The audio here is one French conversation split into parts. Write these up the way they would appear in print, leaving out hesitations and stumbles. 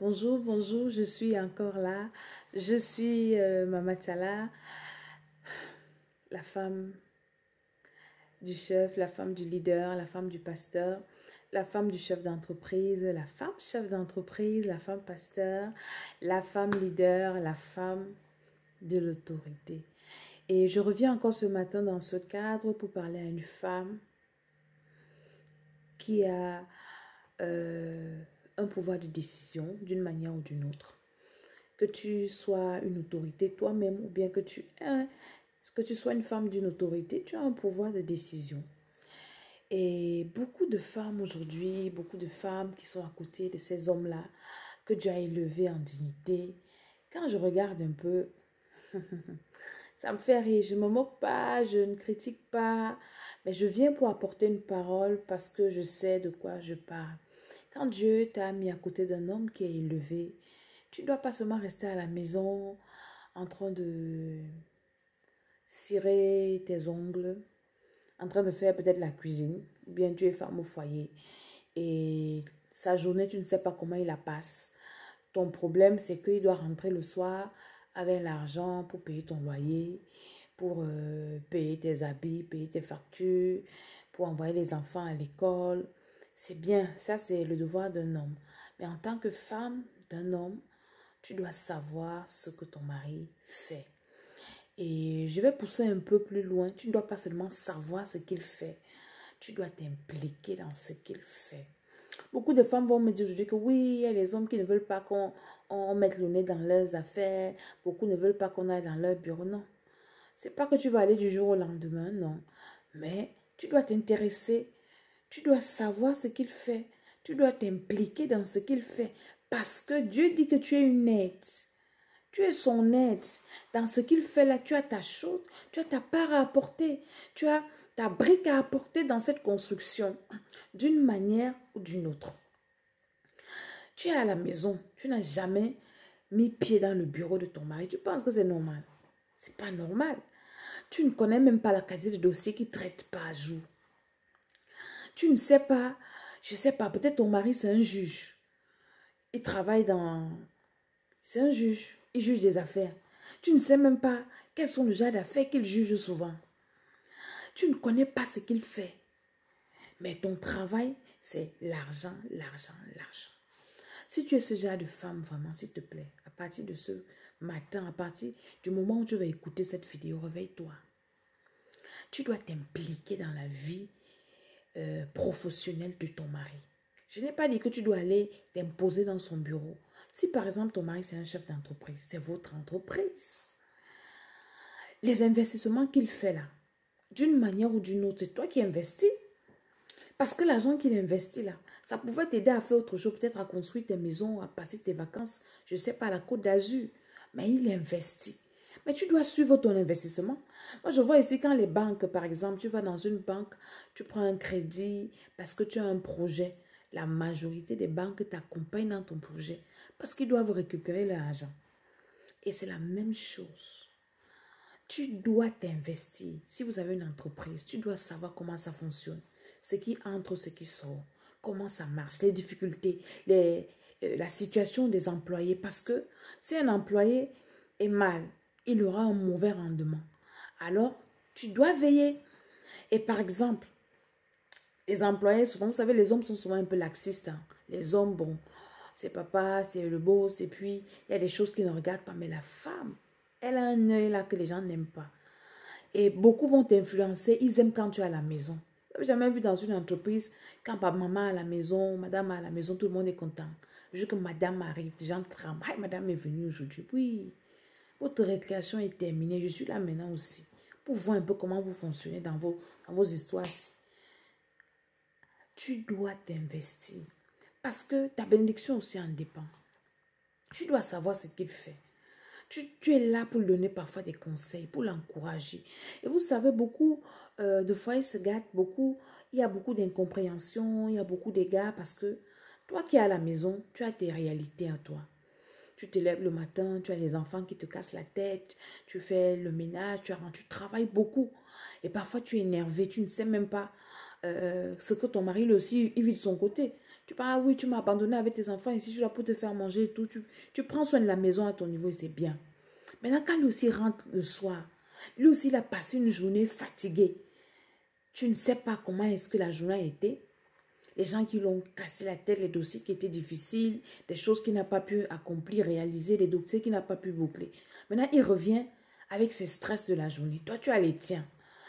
Bonjour, bonjour, je suis encore là. Je suis Mama Tala, la femme du chef, la femme du leader, la femme du pasteur, la femme du chef d'entreprise, la femme chef d'entreprise, la femme pasteur, la femme leader, la femme de l'autorité. Et je reviens encore ce matin dans ce cadre pour parler à une femme qui a un pouvoir de décision d'une manière ou d'une autre. Que tu sois une autorité toi-même ou bien que tu sois une femme d'une autorité, tu as un pouvoir de décision. Et beaucoup de femmes aujourd'hui, beaucoup de femmes qui sont à côté de ces hommes-là, que Dieu a élevés en dignité, quand je regarde un peu, ça me fait rire. Je ne me moque pas, je ne critique pas, mais je viens pour apporter une parole parce que je sais de quoi je parle. Quand Dieu t'a mis à côté d'un homme qui est élevé, tu ne dois pas seulement rester à la maison en train de cirer tes ongles, en train de faire peut-être la cuisine, ou bien tu es femme au foyer et sa journée, tu ne sais pas comment il la passe. Ton problème, c'est qu'il doit rentrer le soir avec l'argent pour payer ton loyer, pour payer tes habits, payer tes factures, pour envoyer les enfants à l'école. C'est bien, ça c'est le devoir d'un homme. Mais en tant que femme d'un homme, tu dois savoir ce que ton mari fait. Et je vais pousser un peu plus loin. Tu ne dois pas seulement savoir ce qu'il fait. Tu dois t'impliquer dans ce qu'il fait. Beaucoup de femmes vont me dire aujourd'hui que oui, il y a les hommes qui ne veulent pas qu'on mette le nez dans leurs affaires. Beaucoup ne veulent pas qu'on aille dans leur bureau. Non. C'est pas que tu vas aller du jour au lendemain, non. Mais tu dois t'intéresser. Tu dois savoir ce qu'il fait. Tu dois t'impliquer dans ce qu'il fait. Parce que Dieu dit que tu es une aide. Tu es son aide. Dans ce qu'il fait là, tu as ta chose, tu as ta part à apporter. Tu as ta brique à apporter dans cette construction, d'une manière ou d'une autre. Tu es à la maison, tu n'as jamais mis pied dans le bureau de ton mari. Tu penses que c'est normal? C'est pas normal. Tu ne connais même pas la qualité de dossier qu'il traite par jour. Tu ne sais pas, je sais pas, peut-être ton mari c'est un juge. Il travaille dans... C'est un juge. Il juge des affaires. Tu ne sais même pas quels sont les genres d'affaires qu'il juge souvent. Tu ne connais pas ce qu'il fait. Mais ton travail, c'est l'argent, l'argent, l'argent. Si tu es ce genre de femme, vraiment, s'il te plaît, à partir de ce matin, à partir du moment où tu vas écouter cette vidéo, réveille-toi. Tu dois t'impliquer dans la vie professionnelle de ton mari. Je n'ai pas dit que tu dois aller t'imposer dans son bureau. Si par exemple ton mari c'est un chef d'entreprise, c'est votre entreprise. Les investissements qu'il fait là, d'une manière ou d'une autre, c'est toi qui investis. Parce que l'argent qu'il investit là, ça pouvait t'aider à faire autre chose, peut-être à construire tes maisons, à passer tes vacances, je ne sais pas, à la Côte d'Azur. Mais il investit. Mais tu dois suivre ton investissement. Moi, je vois ici quand les banques, par exemple, tu vas dans une banque, tu prends un crédit parce que tu as un projet. La majorité des banques t'accompagnent dans ton projet parce qu'ils doivent récupérer leur argent. Et c'est la même chose. Tu dois t'investir. Si vous avez une entreprise, tu dois savoir comment ça fonctionne. Ce qui entre, ce qui sort. Comment ça marche, les difficultés, la situation des employés. Parce que si un employé est mal, il aura un mauvais rendement. Alors, tu dois veiller. Et par exemple, les employés, souvent, vous savez, les hommes sont souvent un peu laxistes. Hein. Les hommes, bon, c'est papa, c'est le boss, et puis il y a des choses qu'ils ne regardent pas. Mais la femme, elle a un œil là que les gens n'aiment pas. Et beaucoup vont t'influencer, ils aiment quand tu es à la maison. Vous n'avez jamais vu dans une entreprise, quand maman est à la maison, madame est à la maison, tout le monde est content. Le jour que madame arrive, les gens tremblent. Hey, madame est venue aujourd'hui. Oui, votre récréation est terminée, je suis là maintenant aussi. Pour voir un peu comment vous fonctionnez dans vos histoires-ci. Tu dois t'investir. Parce que ta bénédiction aussi en dépend. Tu dois savoir ce qu'il fait. Tu es là pour lui donner parfois des conseils, pour l'encourager. Et vous savez, beaucoup de foyers se gâtent, il y a beaucoup d'incompréhension, il y a beaucoup d'égards parce que toi qui es à la maison, tu as tes réalités à toi. Tu te lèves le matin, tu as les enfants qui te cassent la tête, tu fais le ménage, tu travailles beaucoup. Et parfois tu es énervé, tu ne sais même pas ce que ton mari lui aussi, il vit de son côté. Tu parles, ah oui, tu m'as abandonné avec tes enfants ici, je dois pour te faire manger et tout. Tu prends soin de la maison à ton niveau et c'est bien. Maintenant, quand lui aussi rentre le soir, lui aussi, il a passé une journée fatiguée. Tu ne sais pas comment est-ce que la journée a été. Les gens qui l'ont cassé la tête, les dossiers qui étaient difficiles, des choses qu'il n'a pas pu accomplir, réaliser, des dossiers qu'il n'a pas pu boucler. Maintenant, il revient avec ses stress de la journée. Toi, tu as les tiens.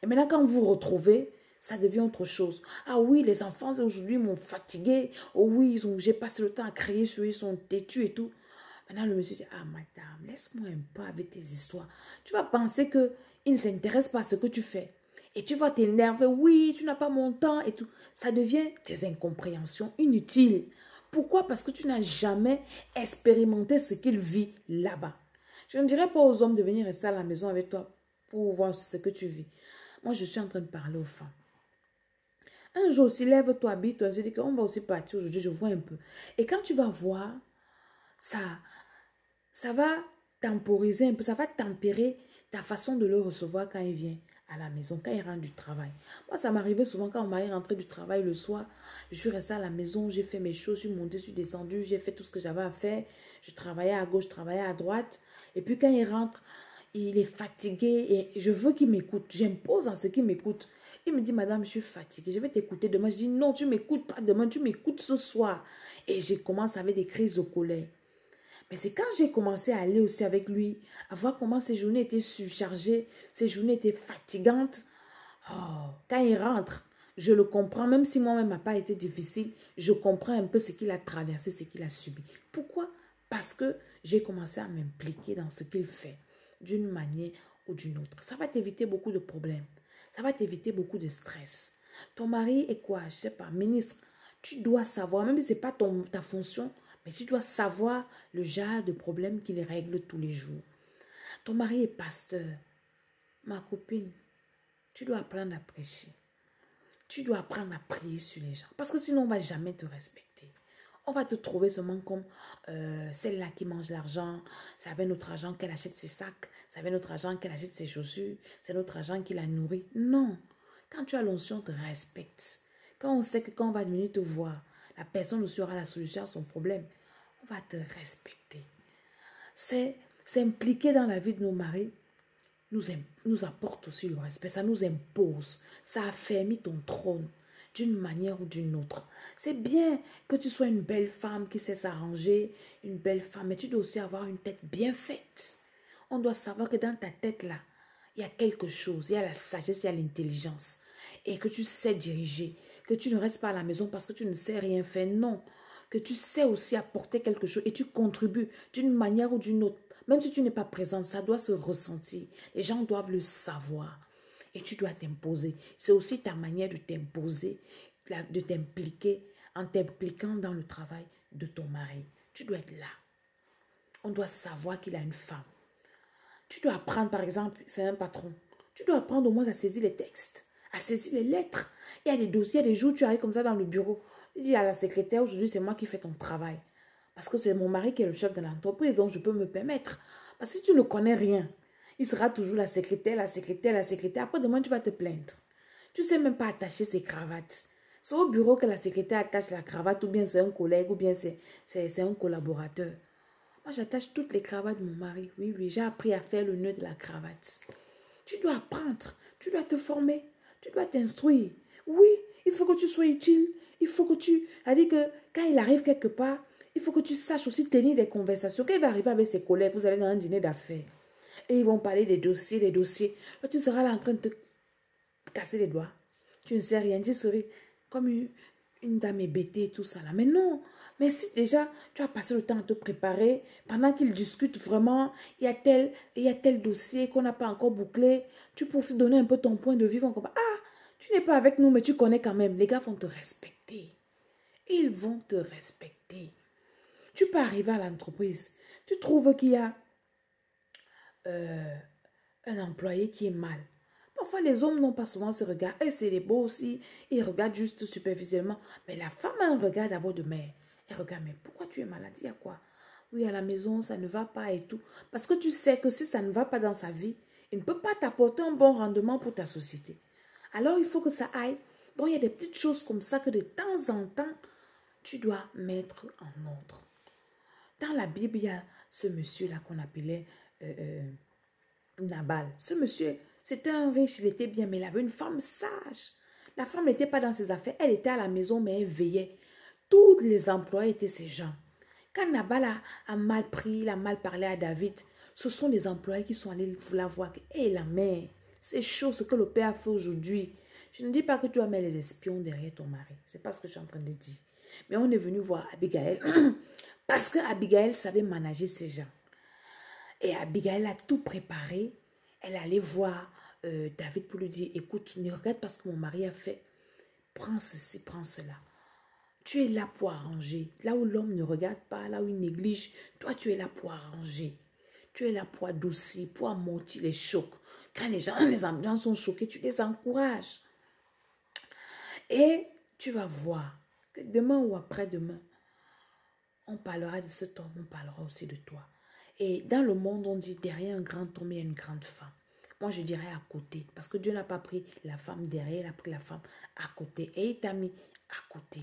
Et maintenant, quand vous vous retrouvez, ça devient autre chose. Ah oui, les enfants aujourd'hui m'ont fatigué. Oh oui, j'ai passé le temps à crier sur eux, ils sont têtus et tout. Maintenant, le monsieur dit, ah madame, laisse-moi un peu avec tes histoires. Tu vas penser qu'il ne s'intéresse pas à ce que tu fais. Et tu vas t'énerver, oui, tu n'as pas mon temps et tout. Ça devient des incompréhensions inutiles. Pourquoi? Parce que tu n'as jamais expérimenté ce qu'il vit là-bas. Je ne dirais pas aux hommes de venir rester à la maison avec toi pour voir ce que tu vis. Moi, je suis en train de parler aux femmes. Un jour aussi, lève-toi, habille-toi, je dis qu'on va aussi partir aujourd'hui, je vois un peu. Et quand tu vas voir, ça va temporiser un peu, ça va tempérer ta façon de le recevoir quand il vient à la maison, quand il rentre du travail. Moi, ça m'arrivait souvent quand mon mari rentrait du travail le soir. Je suis restée à la maison, j'ai fait mes choses, je suis montée, je suis descendue, j'ai fait tout ce que j'avais à faire. Je travaillais à gauche, je travaillais à droite. Et puis quand il rentre, il est fatigué et je veux qu'il m'écoute. J'impose à ce qu'il m'écoute. Il me dit, madame, je suis fatiguée, je vais t'écouter demain. Je dis, non, tu ne m'écoutes pas demain, tu m'écoutes ce soir. Et je commence avec des crises de colère. Mais c'est quand j'ai commencé à aller aussi avec lui, à voir comment ces journées étaient surchargées, ces journées étaient fatigantes. Oh, quand il rentre, je le comprends, même si moi-même n'a pas été difficile, je comprends un peu ce qu'il a traversé, ce qu'il a subi. Pourquoi? Parce que j'ai commencé à m'impliquer dans ce qu'il fait, d'une manière ou d'une autre. Ça va t'éviter beaucoup de problèmes. Ça va t'éviter beaucoup de stress. Ton mari est quoi? Je ne sais pas, ministre. Tu dois savoir, même si ce n'est pas ta fonction, mais tu dois savoir le genre de problème qu'il règle tous les jours. Ton mari est pasteur. Ma copine, tu dois apprendre à prêcher. Tu dois apprendre à prier sur les gens. Parce que sinon, on ne va jamais te respecter. On va te trouver seulement comme celle-là qui mange l'argent. C'est avec notre argent qu'elle achète ses sacs. C'est avec notre argent qu'elle achète ses chaussures. C'est notre argent qui la nourrit. Non. Quand tu as l'onction, on te respecte. Quand on sait que quand on va venir te voir, la personne aussi aura la solution à son problème, on va te respecter. C'est impliqué dans la vie de nos maris, nous apporte aussi le respect. Ça nous impose. Ça affermit ton trône d'une manière ou d'une autre. C'est bien que tu sois une belle femme qui sait s'arranger, une belle femme, mais tu dois aussi avoir une tête bien faite. On doit savoir que dans ta tête là, il y a quelque chose, il y a la sagesse, il y a l'intelligence. Et que tu sais diriger, que tu ne restes pas à la maison parce que tu ne sais rien faire. Non, que tu sais aussi apporter quelque chose et tu contribues d'une manière ou d'une autre. Même si tu n'es pas présente, ça doit se ressentir. Les gens doivent le savoir. Et tu dois t'imposer. C'est aussi ta manière de t'imposer, de t'impliquer en t'impliquant dans le travail de ton mari. Tu dois être là. On doit savoir qu'il a une femme. Tu dois apprendre, par exemple, c'est un patron. Tu dois apprendre au moins à saisir les textes, à saisir les lettres. Il y a des dossiers, il y a des jours, tu arrives comme ça dans le bureau. Tu dis à la secrétaire, aujourd'hui, c'est moi qui fais ton travail. Parce que c'est mon mari qui est le chef de l'entreprise, donc je peux me permettre. Parce que si tu ne connais rien, il sera toujours la secrétaire, la secrétaire, la secrétaire. Après, demain, tu vas te plaindre. Tu ne sais même pas attacher ses cravates. C'est au bureau que la secrétaire attache la cravate, ou bien c'est un collègue, ou bien c'est un collaborateur. Moi, j'attache toutes les cravates de mon mari. Oui, oui, j'ai appris à faire le nœud de la cravate. Tu dois apprendre, tu dois te former, tu dois t'instruire. Oui, il faut que tu sois utile. Il faut que tu... C'est-à-dire que quand il arrive quelque part, il faut que tu saches aussi tenir des conversations. Quand il va arriver avec ses collègues, vous allez dans un dîner d'affaires. Et ils vont parler des dossiers, des dossiers. Là, tu seras là en train de te casser les doigts. Tu ne sais rien. Tu serais comme une dame hébétée et tout ça là. Mais non. Mais si déjà tu as passé le temps à te préparer, pendant qu'ils discutent vraiment, il y a tel dossier qu'on n'a pas encore bouclé, tu peux aussi donner un peu ton point de vue. Ah, tu n'es pas avec nous, mais tu connais quand même. Les gars vont te respecter. Ils vont te respecter. Tu peux arriver à l'entreprise. Tu trouves qu'il y a un employé qui est mal. Parfois, les hommes n'ont pas souvent ce regard. Et c'est les beaux aussi. Ils regardent juste superficiellement. Mais la femme a un regard d'abord de mère. Elle regarde, mais pourquoi tu es malade? Il y a quoi? Oui, à la maison, ça ne va pas et tout. Parce que tu sais que si ça ne va pas dans sa vie, il ne peut pas t'apporter un bon rendement pour ta société. Alors, il faut que ça aille. Donc, il y a des petites choses comme ça que de temps en temps, tu dois mettre en ordre. Dans la Bible, il y a ce monsieur-là qu'on appelait Nabal. Ce monsieur, c'était un riche, il était bien, mais il avait une femme sage. La femme n'était pas dans ses affaires, elle était à la maison, mais elle veillait. Tous les employés étaient ces gens. Quand Nabal a mal pris, il a mal parlé à David, ce sont les employés qui sont allés la voir. Hé, la mère, c'est chaud ce que le père a fait aujourd'hui. Je ne dis pas que tu vas mettre les espions derrière ton mari. C'est pas ce que je suis en train de dire. Mais on est venu voir Abigail parce que Abigail savait manager ces gens. Et Abigail a tout préparé. Elle allait voir David pour lui dire, écoute, ne regarde pas ce que mon mari a fait. Prends ceci, prends cela. Tu es là pour arranger. Là où l'homme ne regarde pas, là où il néglige, toi tu es là pour arranger. Tu es là pour adoucir, pour amortir les chocs. Quand les gens sont choqués, tu les encourages. Et tu vas voir que demain ou après-demain, on parlera de cet homme, on parlera aussi de toi. Et dans le monde, on dit derrière un grand homme, il y a une grande femme. Moi, je dirais à côté. Parce que Dieu n'a pas pris la femme derrière, il a pris la femme à côté. Et il t'a mis à côté.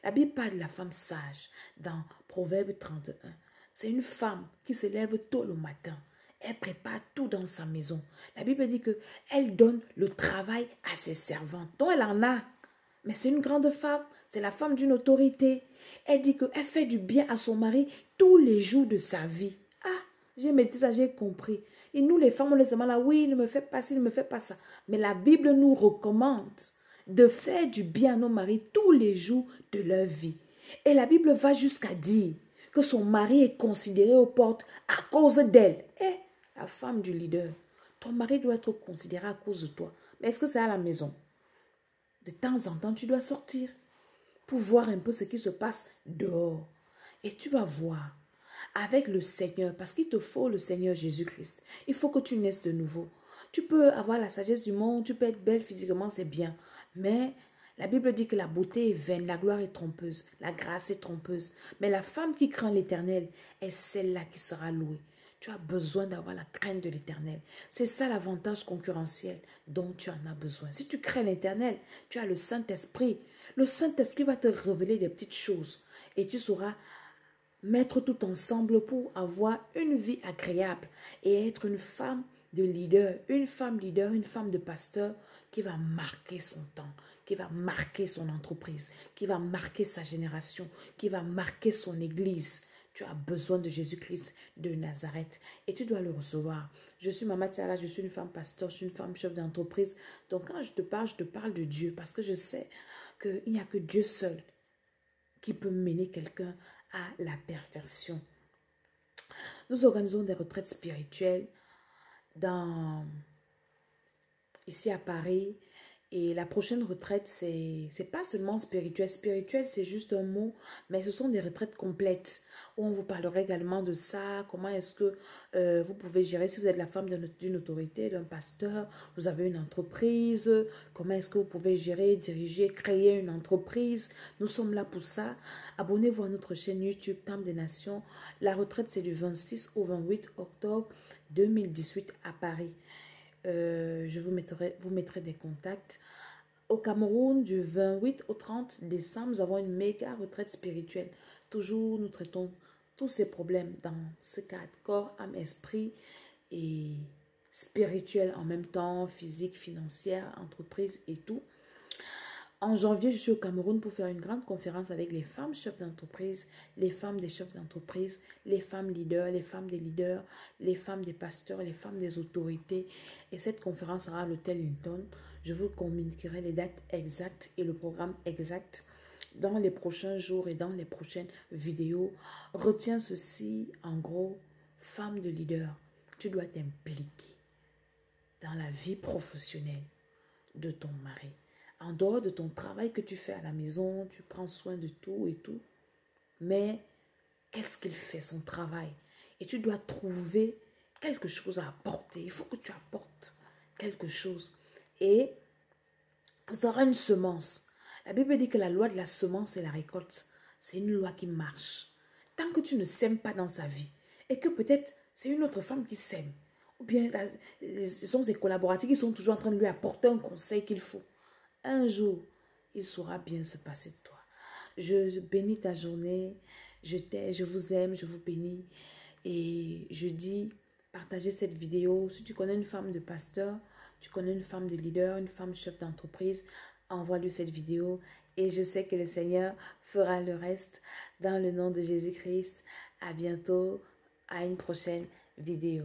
La Bible parle de la femme sage dans Proverbe 31. C'est une femme qui se lève tôt le matin. Elle prépare tout dans sa maison. La Bible dit qu'elle donne le travail à ses servantes. Donc, elle en a. Mais c'est une grande femme. C'est la femme d'une autorité. Elle dit qu'elle fait du bien à son mari tous les jours de sa vie. Ah, j'ai médité ça, j'ai compris. Et nous, les femmes, on est seulement là, oui, ne me fais pas ci, ne me fais pas ça. Mais la Bible nous recommande de faire du bien à nos maris tous les jours de leur vie. Et la Bible va jusqu'à dire que son mari est considéré aux portes à cause d'elle. Eh, la femme du leader, ton mari doit être considéré à cause de toi. Mais est-ce que c'est à la maison? De temps en temps, tu dois sortir pour voir un peu ce qui se passe dehors. Et tu vas voir avec le Seigneur, parce qu'il te faut le Seigneur Jésus-Christ. Il faut que tu naisses de nouveau. Tu peux avoir la sagesse du monde, tu peux être belle physiquement, c'est bien. Mais la Bible dit que la beauté est vaine, la gloire est trompeuse, la grâce est trompeuse. Mais la femme qui craint l'Éternel est celle-là qui sera louée. Tu as besoin d'avoir la crainte de l'Éternel. C'est ça l'avantage concurrentiel dont tu en as besoin. Si tu crains l'Éternel, tu as le Saint-Esprit. Le Saint-Esprit va te révéler des petites choses et tu sauras mettre tout ensemble pour avoir une vie agréable et être une femme de leader, une femme de pasteur qui va marquer son temps, qui va marquer son entreprise, qui va marquer sa génération, qui va marquer son église. Tu as besoin de Jésus-Christ de Nazareth et tu dois le recevoir. Je suis Maman Tiara, je suis une femme pasteur, je suis une femme chef d'entreprise. Donc quand je te parle de Dieu parce que je sais qu'il n'y a que Dieu seul qui peut mener quelqu'un à la perfection. Nous organisons des retraites spirituelles ici à Paris. Et la prochaine retraite, c'est pas seulement spirituel. Spirituel, c'est juste un mot, mais ce sont des retraites complètes où on vous parlera également de ça. Comment est-ce que vous pouvez gérer si vous êtes la femme d'une autorité, d'un pasteur, vous avez une entreprise. Comment est-ce que vous pouvez gérer, diriger, créer une entreprise. Nous sommes là pour ça. Abonnez-vous à notre chaîne YouTube Temple des Nations. La retraite, c'est du 26 au 28 octobre 2018 à Paris. Je vous mettrai des contacts. Au Cameroun, du 28 au 30 décembre, nous avons une méga retraite spirituelle. Toujours, nous traitons tous ces problèmes dans ce cadre, corps, âme, esprit et spirituel en même temps, physique, financière, entreprise et tout. En janvier, je suis au Cameroun pour faire une grande conférence avec les femmes chefs d'entreprise, les femmes des chefs d'entreprise, les femmes leaders, les femmes des leaders, les femmes des pasteurs, les femmes des autorités. Et cette conférence sera à l'hôtel Hilton. Je vous communiquerai les dates exactes et le programme exact dans les prochains jours et dans les prochaines vidéos. Retiens ceci, en gros, femme de leader, tu dois t'impliquer dans la vie professionnelle de ton mari. En dehors de ton travail que tu fais à la maison, tu prends soin de tout et tout. Mais qu'est-ce qu'il fait, son travail? Et tu dois trouver quelque chose à apporter. Il faut que tu apportes quelque chose. Et ça sera une semence. La Bible dit que la loi de la semence et la récolte, c'est une loi qui marche. Tant que tu ne sèmes pas dans sa vie, et que peut-être c'est une autre femme qui sème, ou bien ce sont ses collaborateurs qui sont toujours en train de lui apporter un conseil qu'il faut. Un jour, il saura bien se passer de toi. Je bénis ta journée. Je t'aime, je vous aime, je vous bénis. Et je dis, partagez cette vidéo. Si tu connais une femme de pasteur, tu connais une femme de leader, une femme chef d'entreprise, envoie-lui cette vidéo. Et je sais que le Seigneur fera le reste dans le nom de Jésus-Christ. À bientôt, à une prochaine vidéo.